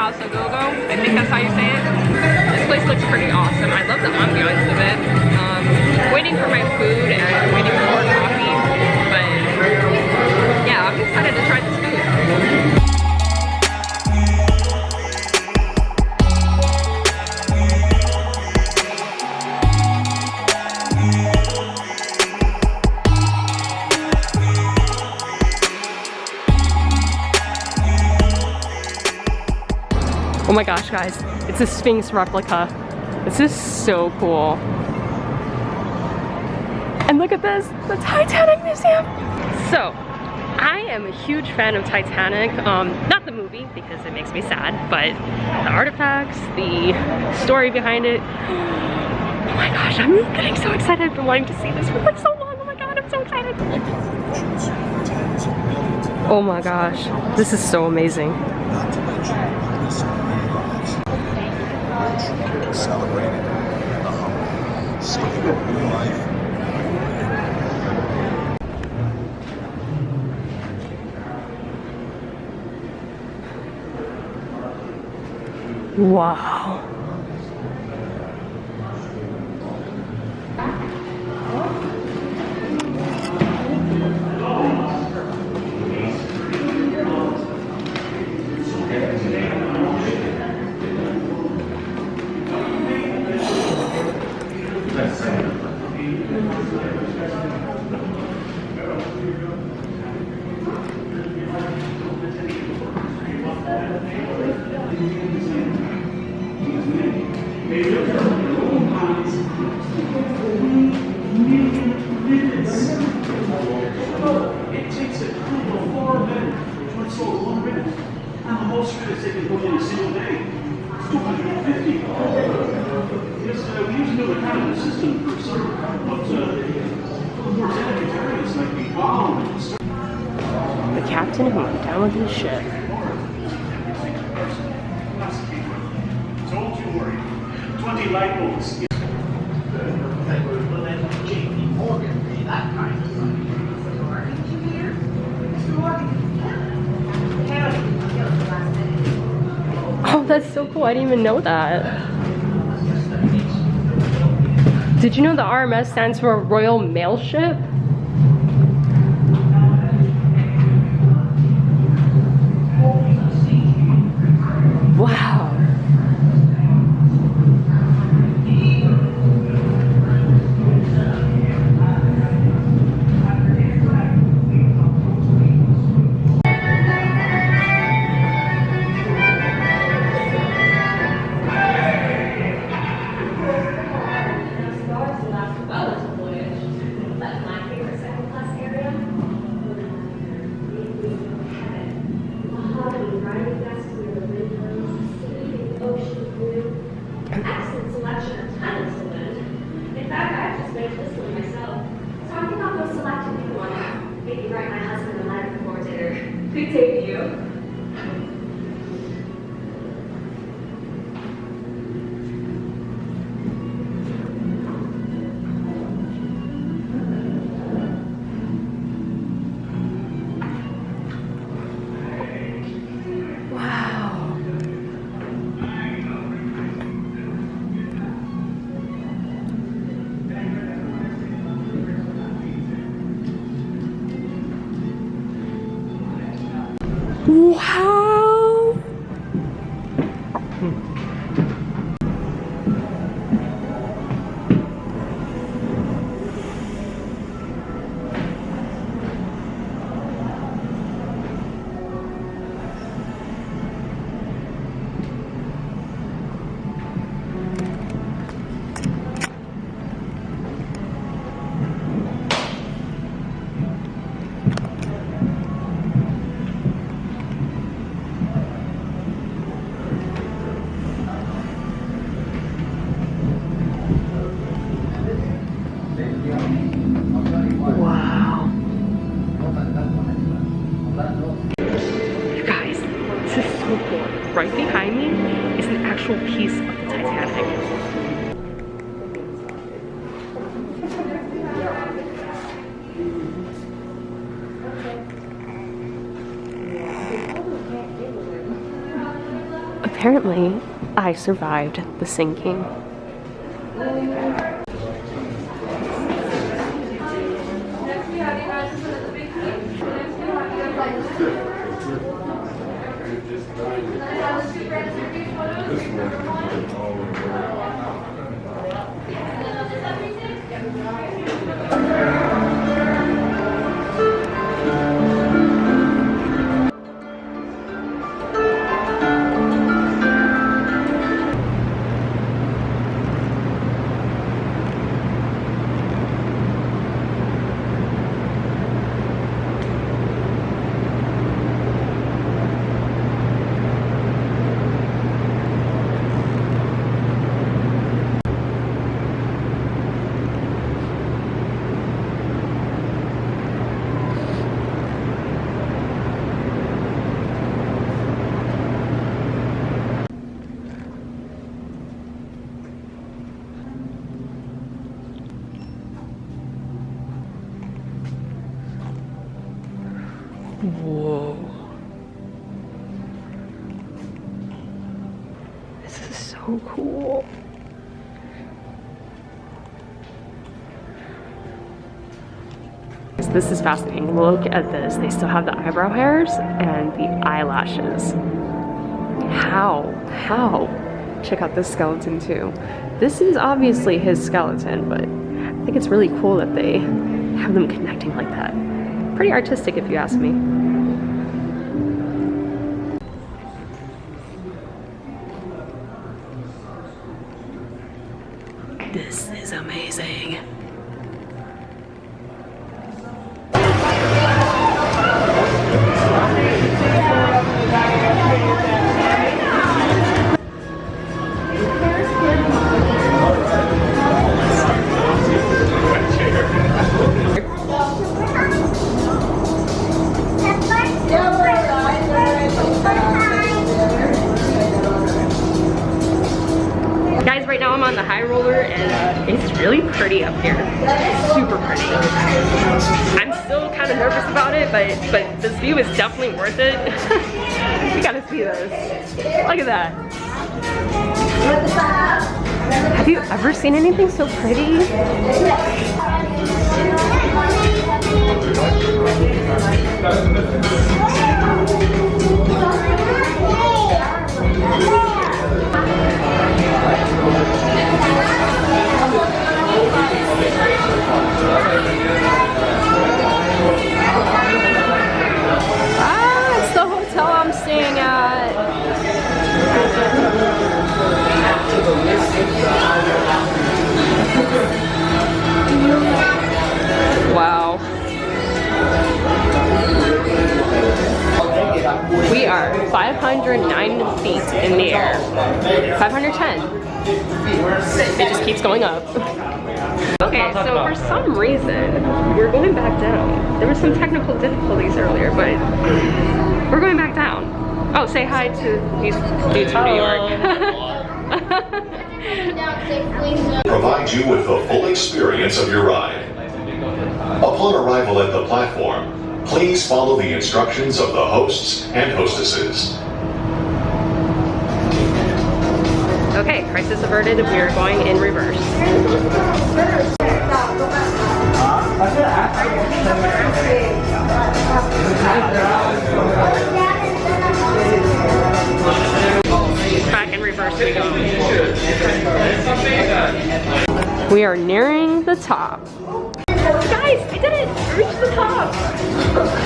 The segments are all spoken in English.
Casa Gogo. I think that's how you say it. This place looks pretty awesome. I love the ambiance of it. Waiting for my food and waiting for more coffee. But yeah, I'm excited to try this food. Oh my gosh, guys, it's a Sphinx replica. This is so cool. And look at this, the Titanic Museum. So, I am a huge fan of Titanic. Not the movie, because it makes me sad, but the artifacts, the story behind it. Oh my gosh, I'm getting so excited. I've been wanting to see this for like so long. Oh my god, I'm so excited. Oh my gosh, this is so amazing. Celebrating the humble, saving a new life. Wow. It takes a group of 4 men to install 1 minute, and the whole street is taken in a single day. 250. Yes, we use another kind of system for some, but more delicate areas like the bow. The captain who went down with his ship. Don't you worry. 20 light bulbs. Oh, that's so cool. I didn't even know that. Did you know the RMS stands for Royal Mail Ship? Wow. Excellent selection of titles to win. In fact, I just made this one myself. So I think I'll go select a new one. Maybe write my husband a letter before dinner. Good day to you. Wow. Right behind me is an actual piece of the Titanic. apparently I survived the sinking. Whoa. This is so cool. This is fascinating. Look at this. They still have the eyebrow hairs and the eyelashes. How? Check out this skeleton too. This is obviously his skeleton, but I think it's really cool that they have them connecting like that. Pretty artistic if you ask me. This is amazing. Guys, right now I'm on the high roller and it's really pretty up here. Super pretty. I'm still kind of nervous about it, but this view is definitely worth it. You gotta see this. Look at that. Have you ever seen anything so pretty? It's the hotel I'm staying at. Wow. We are 509 feet in the air. 510. It just keeps going up. Okay, so for some reason, we're going back down. There were some technical difficulties earlier, but we're going back down. Oh, say hi to these dudes from New York. Provide you with the full experience of your ride. Upon arrival at the platform, please follow the instructions of the hosts and hostesses. Okay, crisis averted. We are going in reverse. Back in reverse we go. We are nearing the top. Guys, I didn't reach the top.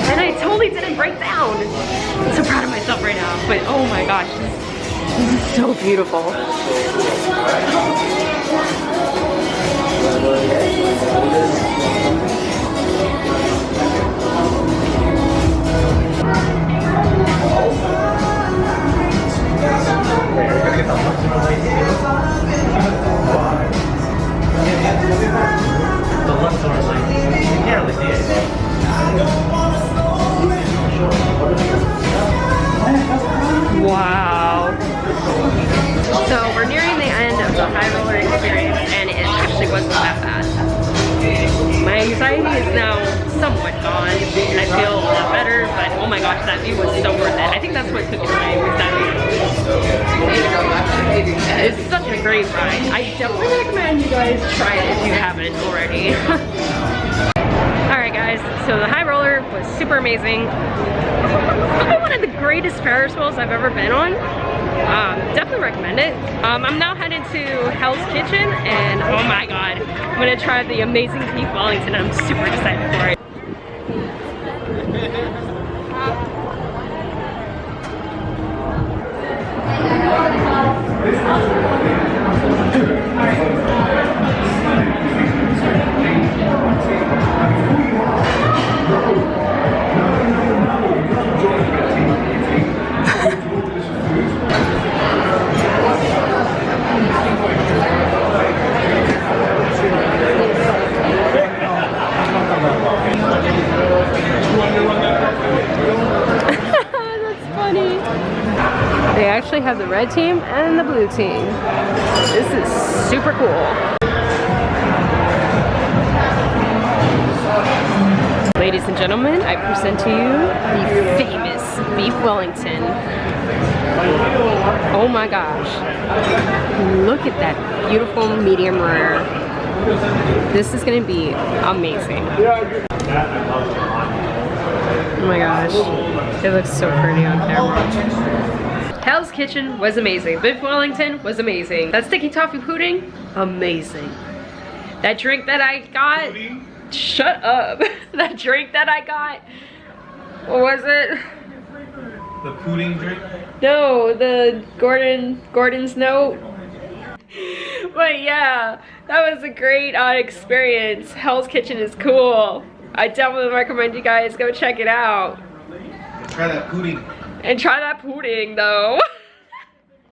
And I totally didn't break down. I'm so proud of myself right now. But oh my gosh, this is so beautiful. Wow. So we're nearing the end of the high roller experience and it actually wasn't that bad. My oh my gosh, that view was so worth it. I think that's what took it away, was that view. It's such a great ride. I definitely recommend you guys try it if you haven't already. Alright guys, so the high roller was super amazing. Probably one of the greatest Ferris wheels I've ever been on. Definitely recommend it. I'm now headed to Hell's Kitchen, and oh my god, I'm gonna try the amazing beef Wellington. I'm super excited for it. They actually have the red team and the blue team. This is super cool. Ladies and gentlemen, I present to you the famous beef Wellington. Oh my gosh. Look at that beautiful medium rare. This is gonna be amazing. Oh my gosh. It looks so pretty on camera. Hell's Kitchen was amazing. Beef Wellington was amazing. That sticky toffee pudding, amazing. That drink that I got, shut up. That drink that I got, what was it? The pudding drink? No, the Gordon's note. But yeah, that was a great experience. Hell's Kitchen is cool. I definitely recommend you guys go check it out. Try that pudding. And try that pudding though.